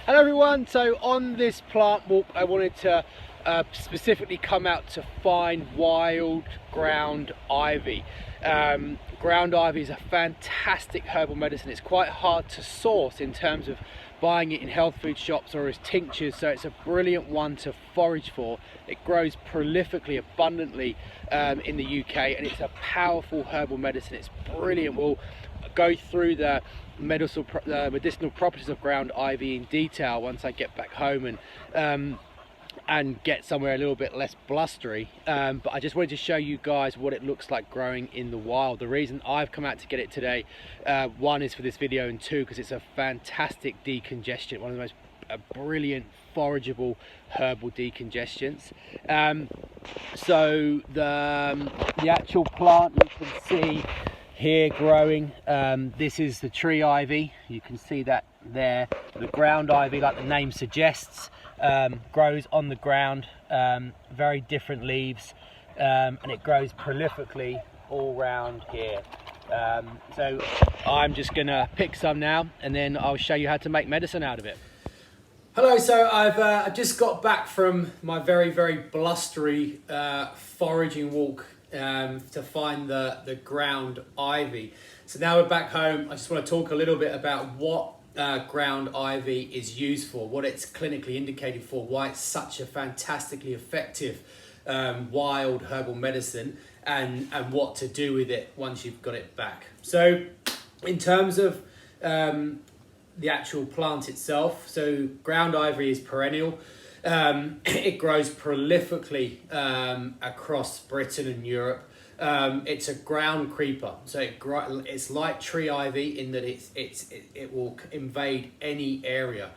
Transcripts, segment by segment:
Hello everyone, so on this plant walk I wanted to specifically come out to find wild ground ivy. Ground ivy is a fantastic herbal medicine. It's quite hard to source in terms of buying it in health food shops or as tinctures, so it's a brilliant one to forage for. It grows prolifically, abundantly in the UK, and it's a powerful herbal medicine. It's brilliant. We'll go through the medicinal properties of ground ivy in detail once I get back home and get somewhere a little bit less blustery, but I just wanted to show you guys what it looks like growing in the wild. The reason I've come out to get it today, one is for this video, and two because it's a fantastic decongestant, one of the most brilliant forageable herbal decongestants. So the actual plant you can see here growing, this is the tree ivy. You can see that there. The ground ivy, like the name suggests, grows on the ground, very different leaves, and it grows prolifically all round here. So I'm just gonna pick some now and then I'll show you how to make medicine out of it. Hello, so I've just got back from my very blustery foraging walk to find the ground ivy. So now we're back home. I just want to talk a little bit about what ground ivy is used for, what it's clinically indicated for, why it's such a fantastically effective wild herbal medicine, and what to do with it once you've got it back. So in terms of the actual plant itself, so ground ivy is perennial. It grows prolifically across Britain and Europe. It's a ground creeper, so it's like tree ivy in that it will invade any area.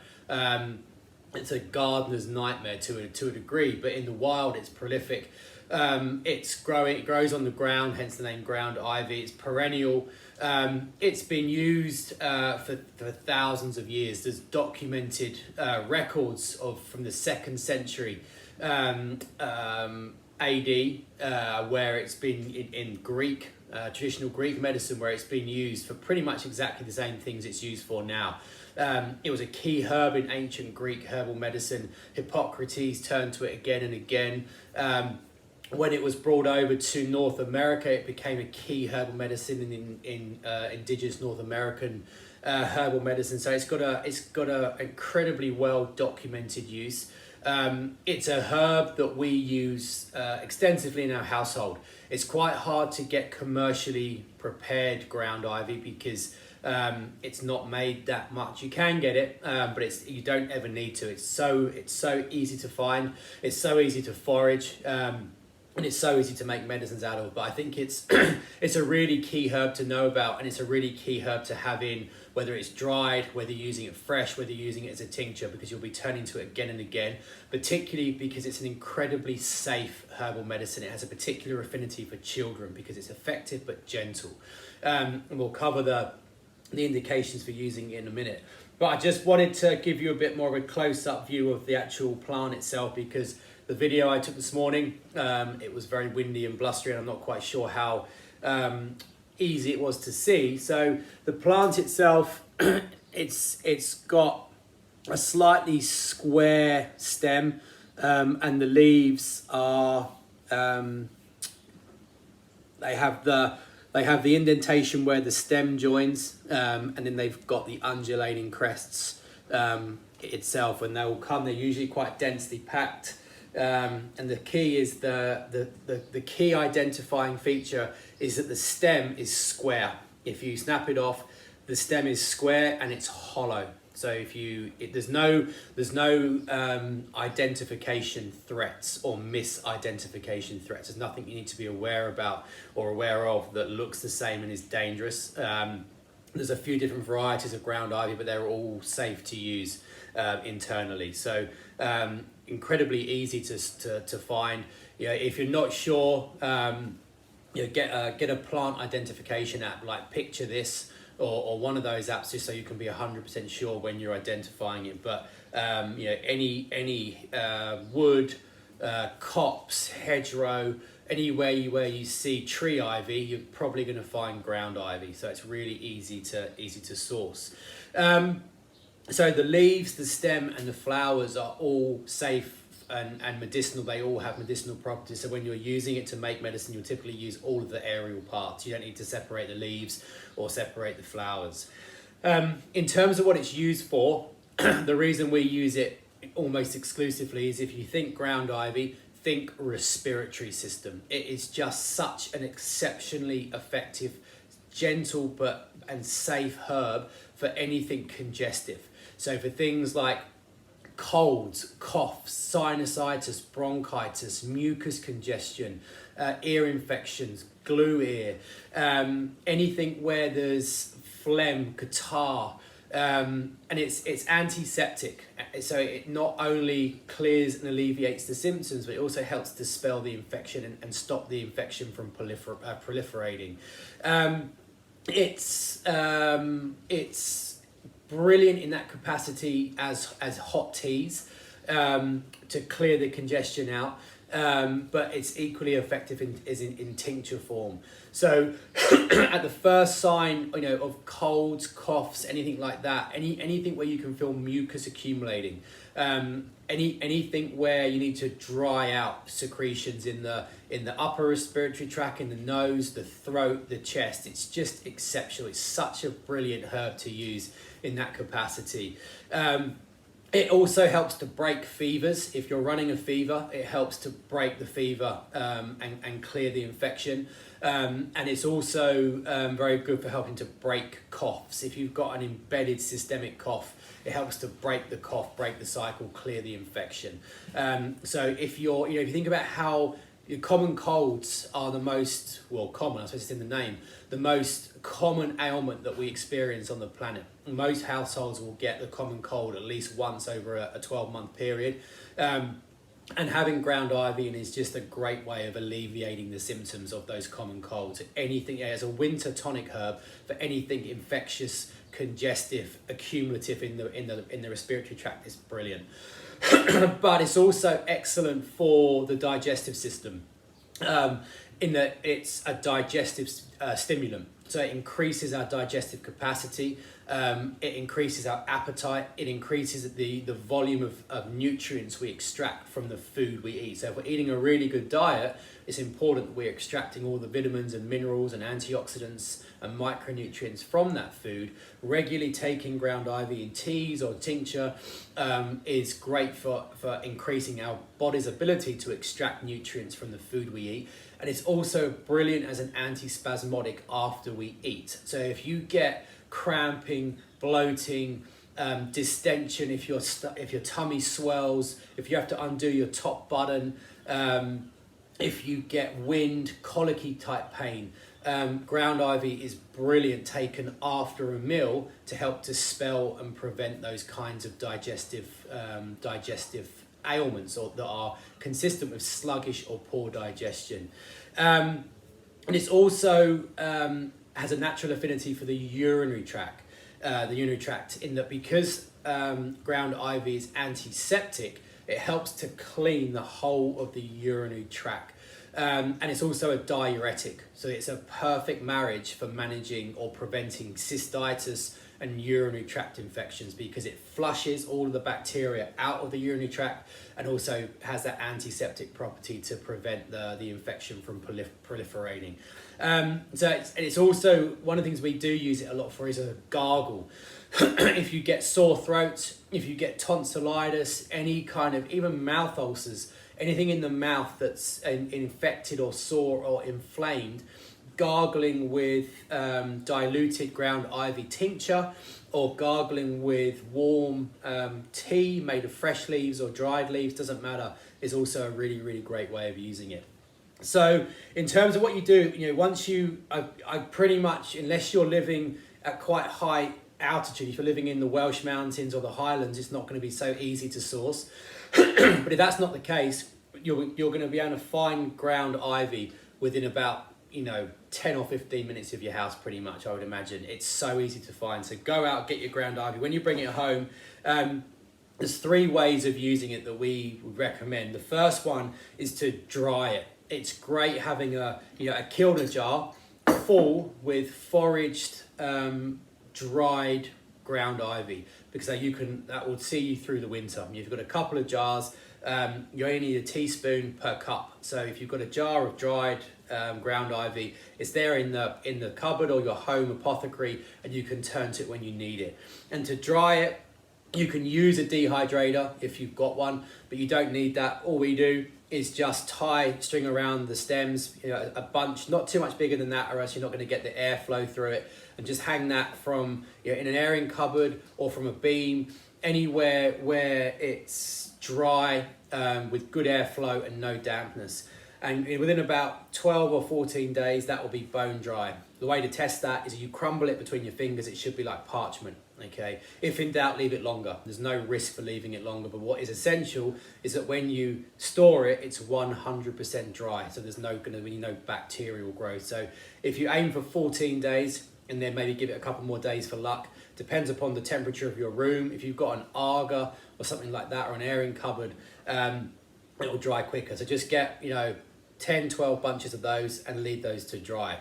It's a gardener's nightmare to a degree, but in the wild it's prolific. It grows on the ground, hence the name ground ivy. It's perennial. It's been used for thousands of years. There's documented records from the 2nd century AD, where it's been in Greek, traditional Greek medicine, where it's been used for pretty much exactly the same things it's used for now. It was a key herb in ancient Greek herbal medicine. Hippocrates turned to it again and again. When it was brought over to North America, it became a key herbal medicine in indigenous North American herbal medicine. So it's got a incredibly well documented use. It's a herb that we use extensively in our household. It's quite hard to get commercially prepared ground ivy because it's not made that much. You can get it, but you don't ever need to. It's so easy to find. It's so easy to forage. And it's so easy to make medicines out of. But I think it's it's a really key herb to know about, and it's a really key herb to have in, whether it's dried, whether you're using it fresh, whether you're using it as a tincture, because you'll be turning to it again and again, particularly because it's an incredibly safe herbal medicine. It has a particular affinity for children because it's effective but gentle. And we'll cover the indications for using it in a minute. But I just wanted to give you a bit more of a close-up view of the actual plant itself, because the video I took this morning, it was very windy and blustery, and I'm not quite sure how easy it was to see. So the plant itself, it's got a slightly square stem, and the leaves are they have the indentation where the stem joins, and then they've got the undulating crests itself, and they're usually quite densely packed. And the key is the key identifying feature is that the stem is square. If you snap it off, the stem is square and it's hollow. So there's no identification threats or misidentification threats. There's nothing you need to be aware about or aware of that looks the same and is dangerous. There's a few different varieties of ground ivy, but they're all safe to use internally. So incredibly easy to find. If you're not sure, get a plant identification app like Picture This or one of those apps, just so you can be 100% sure when you're identifying it. But any wood, copse, hedgerow, anywhere where you see tree ivy, you're probably going to find ground ivy. So it's really easy to source. So the leaves, the stem, and the flowers are all safe and medicinal. They all have medicinal properties. So when you're using it to make medicine, you'll typically use all of the aerial parts. You don't need to separate the leaves or separate the flowers. In terms of what it's used for, the reason we use it almost exclusively is if you think ground ivy, think respiratory system. It is just such an exceptionally effective, gentle and safe herb for anything congestive. So for things like colds, coughs, sinusitis, bronchitis, mucus congestion, ear infections, glue ear, anything where there's phlegm, catarrh, and it's antiseptic. So it not only clears and alleviates the symptoms, but it also helps dispel the infection and stop the infection from proliferating. It's brilliant in that capacity as hot teas to clear the congestion out, but it's equally effective in tincture form. So at the first sign, of colds, coughs, anything like that, anything where you can feel mucus accumulating, anything where you need to dry out secretions in the upper respiratory tract, in the nose, the throat, the chest, it's just exceptional. It's such a brilliant herb to use in that capacity. It also helps to break fevers. If you're running a fever, it helps to break the fever and clear the infection. And it's also very good for helping to break coughs. If you've got an embedded systemic cough, it helps to break the cough, break the cycle, clear the infection. So if you think about how common colds are the most, common, I suppose it's in the name, the most common ailment that we experience on the planet. Most households will get the common cold at least once over a 12-month period. And having ground ivy in is just a great way of alleviating the symptoms of those common colds. Anything as a winter tonic herb for anything infectious, congestive, accumulative in the respiratory tract is brilliant. But it's also excellent for the digestive system, in that it's a digestive stimulant. So it increases our digestive capacity, it increases our appetite, it increases the volume of nutrients we extract from the food we eat. So if we're eating a really good diet, it's important that we're extracting all the vitamins and minerals and antioxidants and micronutrients from that food. Regularly taking ground ivy in teas or tincture is great for increasing our body's ability to extract nutrients from the food we eat. And it's also brilliant as an antispasmodic after we eat. So if you get cramping, bloating, distension, if your tummy swells, if you have to undo your top button, if you get wind, colicky type pain, ground ivy is brilliant taken after a meal to help dispel and prevent those kinds of digestive ailments that are consistent with sluggish or poor digestion. And it's also has a natural affinity for the urinary tract, in that because ground ivy is antiseptic, it helps to clean the whole of the urinary tract. And it's also a diuretic, so it's a perfect marriage for managing or preventing cystitis and urinary tract infections, because it flushes all of the bacteria out of the urinary tract and also has that antiseptic property to prevent the infection from proliferating. So it's also one of the things we do use it a lot for is a gargle. If you get sore throat, if you get tonsillitis, any kind of even mouth ulcers, anything in the mouth that's infected or sore or inflamed, gargling with diluted ground ivy tincture or gargling with warm tea made of fresh leaves or dried leaves, doesn't matter, is also a really, really great way of using it. So in terms of what you do, once I pretty much, unless you're living at quite high altitude, if you're living in the Welsh Mountains or the Highlands, it's not going to be so easy to source. But if that's not the case, you're going to be able to find ground ivy within about 10 or 15 minutes of your house, pretty much, I would imagine. It's so easy to find. So go out, get your ground ivy. When you bring it home, there's 3 ways of using it that we would recommend. The first one is to dry it. It's great having a kilner jar full with foraged, dried ground ivy, because that will see you through the winter. You've got a couple of jars. You only need a teaspoon per cup. So if you've got a jar of dried ground ivy, it's there in the cupboard or your home apothecary, and you can turn to it when you need it. And to dry it, you can use a dehydrator if you've got one, but you don't need that. All we do is just tie string around the stems, a bunch, not too much bigger than that, or else you're not going to get the airflow through it, and just hang that from in an airing cupboard or from a beam, anywhere where it's dry, with good airflow and no dampness. And within about 12 or 14 days, that will be bone dry. The way to test that is you crumble it between your fingers. It should be like parchment, okay? If in doubt, leave it longer. There's no risk for leaving it longer, but what is essential is that when you store it, it's 100% dry, so there's no bacterial growth. So if you aim for 14 days, and then maybe give it a couple more days for luck, depends upon the temperature of your room. If you've got an Aga or something like that, or an airing cupboard, it'll dry quicker. So just get 10, 12 bunches of those and leave those to dry.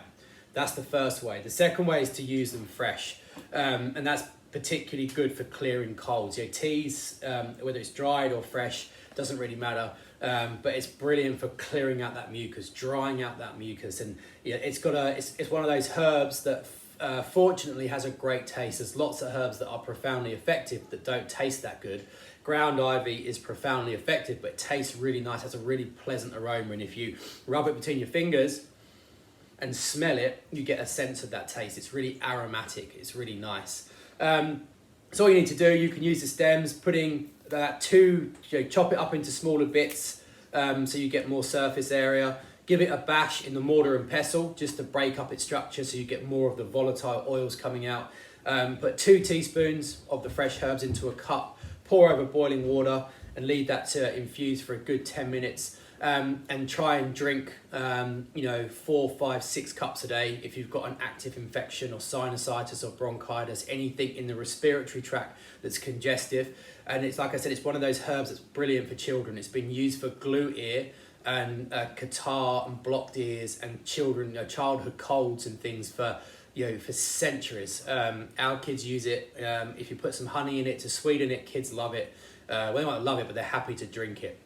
That's the first way. The second way is to use them fresh, and that's particularly good for clearing colds. Teas, whether it's dried or fresh, doesn't really matter, but it's brilliant for clearing out that mucus, drying out that mucus. And it's one of those herbs that fortunately has a great taste. There's lots of herbs that are profoundly effective that don't taste that good. Ground ivy is profoundly effective, but it tastes really nice, has a really pleasant aroma, and if you rub it between your fingers and smell it, you get a sense of that taste. It's really aromatic, it's really nice. So all you need to do, you can use the stems, putting that chop it up into smaller bits, so you get more surface area. Give it a bash in the mortar and pestle just to break up its structure, so you get more of the volatile oils coming out. Put 2 teaspoons of the fresh herbs into a cup, pour over boiling water, and leave that to infuse for a good 10 minutes. And try and drink 4, 5, 6 cups a day if you've got an active infection or sinusitis or bronchitis, anything in the respiratory tract that's congestive. And it's like I said, it's one of those herbs that's brilliant for children. It's been used for glue ear and catarrh and blocked ears and childhood colds and things for centuries. Our kids use it. If you put some honey in it to sweeten it, kids love it. Well, they might love it, but they're happy to drink it.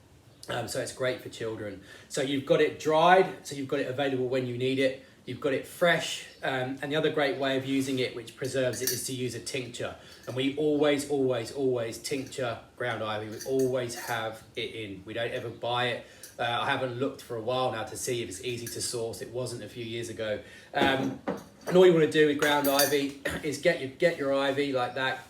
So it's great for children. So you've got it dried, so you've got it available when you need it. You've got it fresh, and the other great way of using it, which preserves it, is to use a tincture. And we always tincture ground ivy. We always have it in. We don't ever buy it. I haven't looked for a while now to see if it's easy to source. It wasn't a few years ago. And all you want to do with ground ivy is get your ivy like that.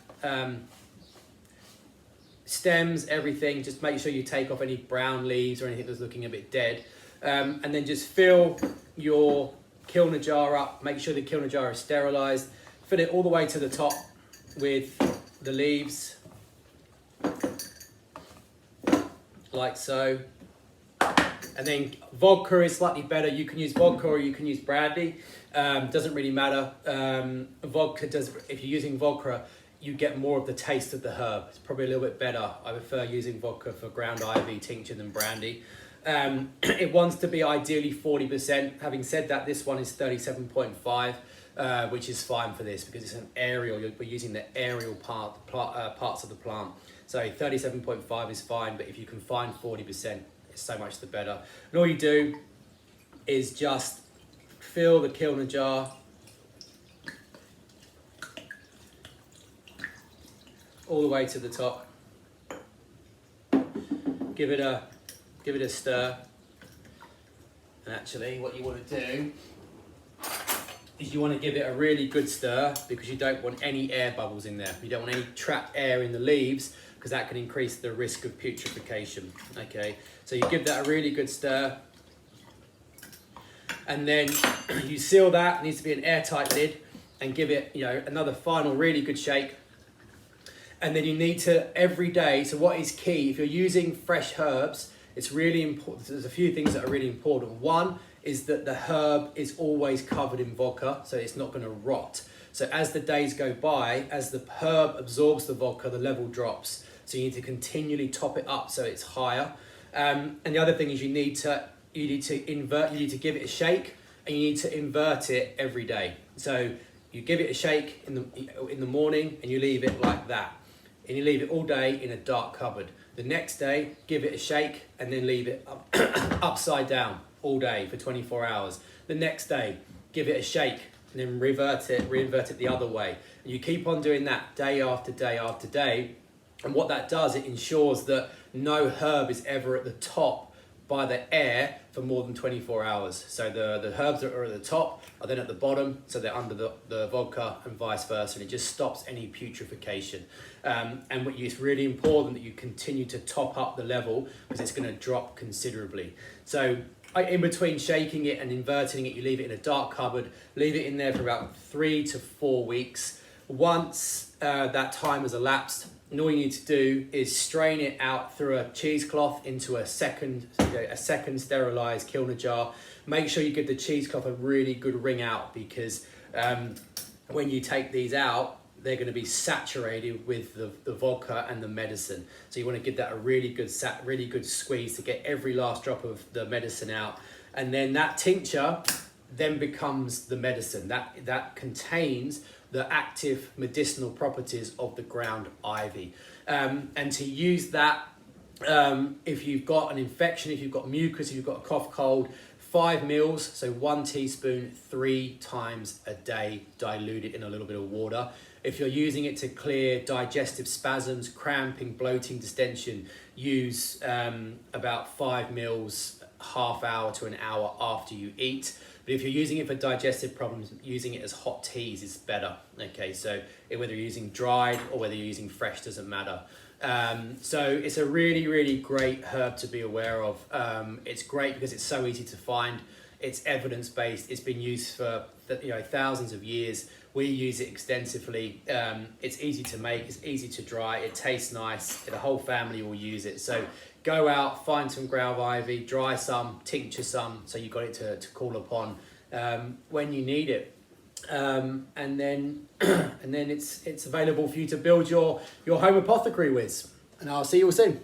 Stems, everything, just make sure you take off any brown leaves or anything that's looking a bit dead, and then just fill your kilner jar up. Make sure the kilner jar is sterilized. Fill it all the way to the top with the leaves, like so. And then vodka is slightly better. You can use vodka or you can use brandy. Doesn't really matter. If you're using vodka, you get more of the taste of the herb. It's probably a little bit better. I prefer using vodka for ground ivy tincture than brandy. It wants to be ideally 40%. Having said that, this one is 37.5, which is fine for this because it's an aerial. We're using the aerial parts of the plant. So 37.5 is fine, but if you can find 40%, it's so much the better. And all you do is just fill the kilner jar all the way to the top. Give it a stir. And actually what you want to do is you want to give it a really good stir, because you don't want any air bubbles in there. You don't want any trapped air in the leaves, because that can increase the risk of putrefaction. Okay, so you give that a really good stir, and then you seal that. It needs to be an airtight lid, and give it another final really good shake. And then you need to, every day, so what is key, if you're using fresh herbs, it's really important. There's a few things that are really important. One is that the herb is always covered in vodka, so it's not going to rot. So as the days go by, as the herb absorbs the vodka, the level drops. So you need to continually top it up so it's higher. And the other thing is you need to give it a shake, and you need to invert it every day. So You give it a shake in the morning and you leave it like that. And you leave it all day in a dark cupboard. The next day, give it a shake and then leave it upside down all day for 24 hours. The next day, give it a shake and then reinvert it the other way. And you keep on doing that day after day after day. And what that does, it ensures that no herb is ever at the top by the air for more than 24 hours. So the herbs that are at the top are then at the bottom, so they're under the vodka and vice versa, and it just stops any putrefaction. And it's really important that you continue to top up the level because it's going to drop considerably. So in between shaking it and inverting it, you leave it in a dark cupboard, leave it in there for about 3 to 4 weeks. Once that time has elapsed, and all you need to do is strain it out through a cheesecloth into a second sterilized Kilner jar. Make sure you give the cheesecloth a really good wring out because when you take these out, they're going to be saturated with the vodka and the medicine. So you want to give that a really good squeeze to get every last drop of the medicine out. And then that tincture then becomes the medicine. That contains the active medicinal properties of the ground ivy. And to use that, if you've got an infection, if you've got mucus, if you've got a cough, cold, 5 mils, so 1 teaspoon 3 times a day, dilute it in a little bit of water. If you're using it to clear digestive spasms, cramping, bloating, distension, use about 5 mils, half hour to an hour after you eat. But if you're using it for digestive problems, using it as hot teas is better. Okay, so whether you're using dried or whether you're using fresh doesn't matter. So it's a really, really great herb to be aware of. It's great because it's so easy to find. It's evidence-based. It's been used for thousands of years. We use it extensively. It's easy to make. It's easy to dry. It tastes nice. The whole family will use it. So go out, find some ground ivy, dry some, tincture some, so you've got it to call upon when you need it. And then it's available for you to build your home apothecary with. And I'll see you all soon.